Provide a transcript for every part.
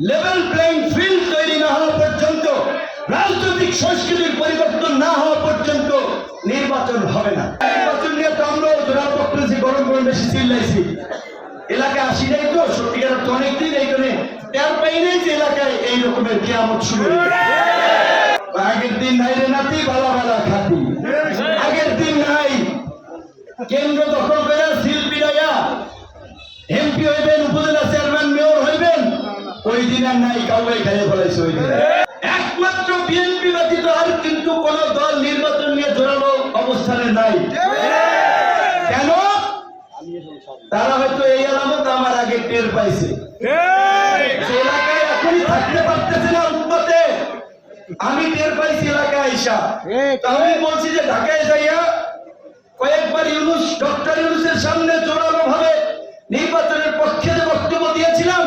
Level playing field তৈরি না হওয়া পর্যন্ত, রাজনৈতিক সংস্কৃতির পরিবর্তন না হওয়া পর্যন্ত নির্বাচন হবে না। নির্বাচন নিয়ে তো আমরাও জোরাল পক্রেছি, গরম গরম বেশি চিল্লাইছি। এলাকায় আসি নাই তো, সত্যিকার তো অনেকদিন এইখানে টের পাই নাই যে এলাকায় এই রকমের কিয়ামত শুরু হয়েছে। আগের দিন নাই রে নাতি, বালা বালা খাতি। আগের দিন নাই কেন্দ্র দখল করে সিল পিড়াইয়া এমপি হইবেন, উপজেলা চেয়ারম্যান, মেয়র হইবেন, ওই দিন আর নাই, কাউকে খাইয়ে ফেলাইছে ওই দিন। একমাত্র বিএনপি ব্যতীত আর কিন্তু কোন দল নির্বাচন নিয়ে জোরালো অবস্থানে নাই। কেন? তারা হয়তো এই আলামত আমার আগে টের পাইছে। এলাকায় এখনই থাকতে পারতেছে না উন্মতে, আমি টের পাইছি এলাকায় আইসা। আমি বলছি যে ঢাকায় যাইয়া কয়েকবার ইউনূস, ডক্টর ইউনূসের সামনে জোরালো ভাবে নির্বাচনের পক্ষে যে বক্তব্য দিয়েছিলাম,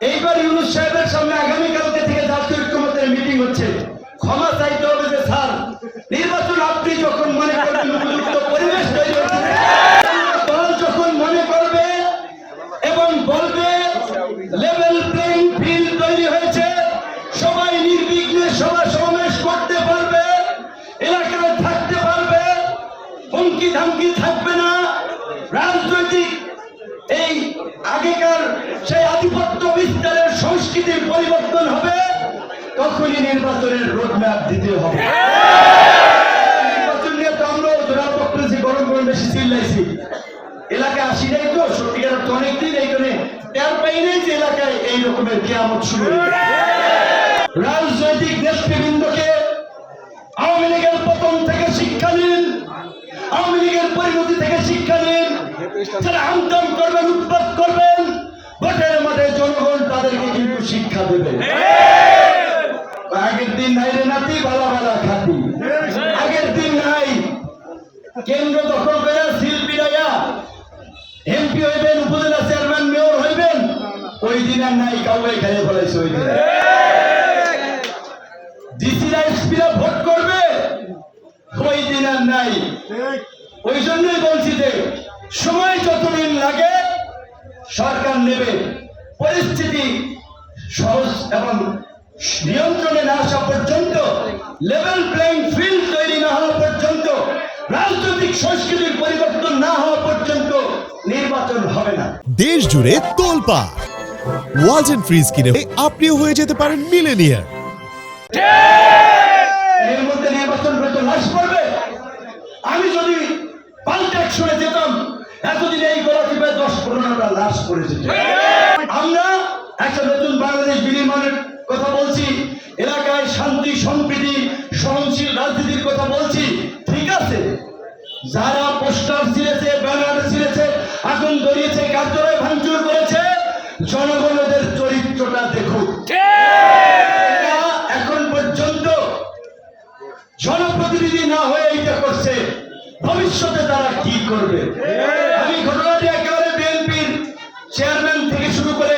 এইবার ইউনূস সাহেবের সামনে আগামীকালকে থেকে জাতীয় ঐক্যমত্যের মিটিং হচ্ছে, ক্ষমা চাইতে হবে যে স্যার, নির্বাচন আপনি যখন মনে করবেন উপযুক্ত পরিবেশ তৈরি হচ্ছে, দল যখন মনে করবে এবং বলবে লেভেল প্লেইং ফিল্ড তৈরি হয়েছে, সবাই নির্বিঘ্নে সভা সমাবেশ করতে পারবে, এলাকায় থাকতে পারবে, হুমকি ধামকি থাকবে না, রাজনৈতিক এই আগেকার সেই আধিপত্য বিস্তারের সংস্কৃতির পরিবর্তন হবে, তখনই নির্বাচনের রোডম্যাপ দিতে হবে। নির্বাচন নিয়ে তো আমরাও জোরাল পক্রেছি, গরম গরম বেশি চিল্লাইছি। এলাকায় আসি নাই তো, সত্যিকার তো অনেকদিন এইখানে টের পাই নাই যে এলাকায় এই রকমের কিয়ামত শুরু হয়েছে। রাজনৈতিক নেতৃবৃন্দকে আওয়ামী লীগের পতন থেকে শিক্ষা নিন, আওয়ামী লীগের পরিণতি থেকে শিক্ষা নিন। যারা আমদাম করবেন, উৎপাদ করবেন, ভোটের মাঠে জনগণ তাদেরকে কিন্তু শিক্ষা দেবে। আগের দিন নাই রে নাতি, বালা বালা খাতি। আগের দিন নাই কেন্দ্র দখল করে সিল পিড়াইয়া এমপি হইবেন, উপজেলা চেয়ারম্যান, মেয়র হইবেন, ওই দিন আর নাই, কাউকে খাইয়ে ফেলাইছে ওই দিন। ডিসিরা এসপিরা ভোট করবে, ওই দিন আর নাই। ওই জন্যই বলছি যে সময় যতদিন লাগে সরকার নেবে, পরিস্থিতি সহজ এবং নিয়ন্ত্রণে না আসা পর্যন্ত, লেভেল প্লেইং ফিল্ড তৈরি না হওয়া পর্যন্ত, রাজনৈতিক সংস্কৃতির পরিবর্তন না হওয়া পর্যন্ত নির্বাচন হবে না। দেশ জুড়ে তোলপাড় ওয়ালটন ফ্রিজ কিনে আপনিও হয়ে যেতে পারেন মিলেনিয়ার। এর মধ্যে নির্বাচন হয়তো লাশ পড়বে। আমি যদি পাল্টা অ্যাকশনে যেতাম, এতদিন এই গলা টিপে 10-15টা লাশ পড়ে যেত। আমরা একটা নতুন বাংলাদেশ বিনির্মাণের কথা বলছি, এলাকায় শান্তি সম্প্রীতি সহনশীল রাজনীতির কথা বলছি, ঠিক আছে। যারা পোস্টার ছিঁড়েছে, ব্যানার ছিঁড়েছে, আগুন ধরিয়েছে, কার্যালয় ভাঙচুর করেছে, জনগণের চরিত্রটা দেখুন। এখন পর্যন্ত জনপ্রতিনিধি না হয়ে এইটা করছে, ভবিষ্যতে তারা কি করবে? আমি ঘটনাটি একেবারে বিএনপির চেয়ারম্যান থেকে শুরু করে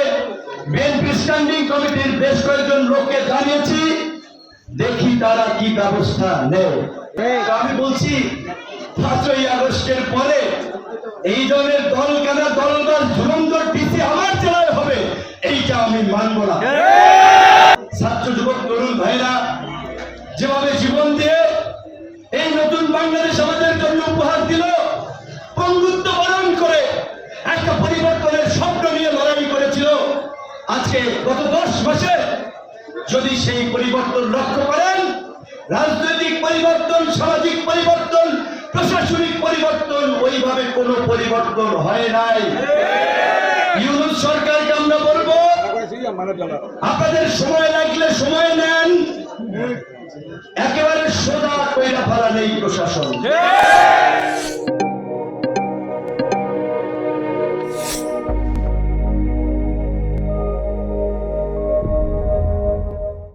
বিএনপি স্ট্যান্ডিং কমিটির বেশ কয়েকজন লোককে জানিয়েছি, দেখি তারা কি ব্যবস্থা নেয়। আমি বলছি 5ই আগস্টের পরে এই ধরনের দল কেনা দলদার ধুরন্ধর ডিসি আমার জেলায় হবে, এইটা আমি মানব না। ছাত্র যুবক তরুণ ভাইরা যেভাবে জীবন দিয়ে এই নতুন বাংলাদেশ আমাদের জন্য উপহার দিল, বন্ধুত্ব বরণ করে একটা পরিবর্তনের স্বপ্ন নিয়ে লড়াই করেছিল, আজকে গত 10 মাসে যদি সেই পরিবর্তন লক্ষ্য করেন, রাজনৈতিক পরিবর্তন, সামাজিক পরিবর্তন, প্রশাসনিক পরিবর্তন, ওইভাবে কোনো পরিবর্তন হয় নাই। ইউনূস সরকারকে আমরা বলবো, আপনাদের সময় লাগলে সময় নেন, একেবারে সোজা কইরা ফেলা নেই প্রশাসন।